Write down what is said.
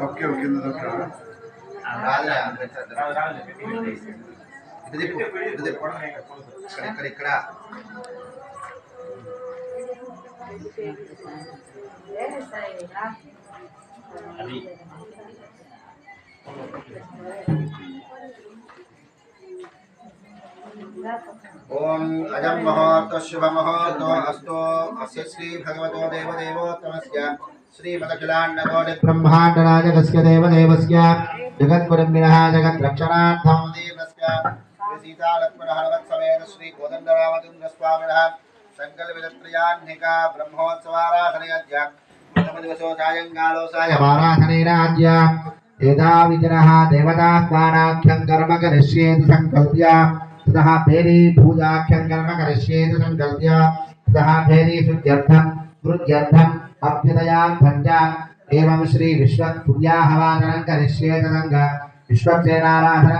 okay okay ఇక్కడ ओम अजम मुहूर्त शुभ मुहूर्त अस्तु अस्य श्री भगवतो देवदेवोत्तमस्य श्रीमदखिलाण्डकोटि ब्रह्माण्डराजकस्य देवदेवस्य जगद्गुरुर्निरः जगद्रक्षणार्थं देवस्य सीतालक्ष्मणहनुमत्समेत श्री कोदण्डरामचन्द्रस्वामिनः संकल्पविदत्रयाह्निका ब्रह्मोत्सवाराधनयज्ञ प्रथमदिवसो सायङ्कालो सायमाराधनेनाद्य यदा विजनः देवताह्वानाख्यं कर्म करिष्येति संकल्प्य ततः फेरी पूजाख्यं कर्म करिष्येति संकल्प्य ततः फेरी शुद्ध्यर्थं वृद्ध्यर्थम् अभ्युदयार्थं च एवं श्री विश्वपुण्याहवाचनं करिष्येति संग विश्वक्सेनाराधनं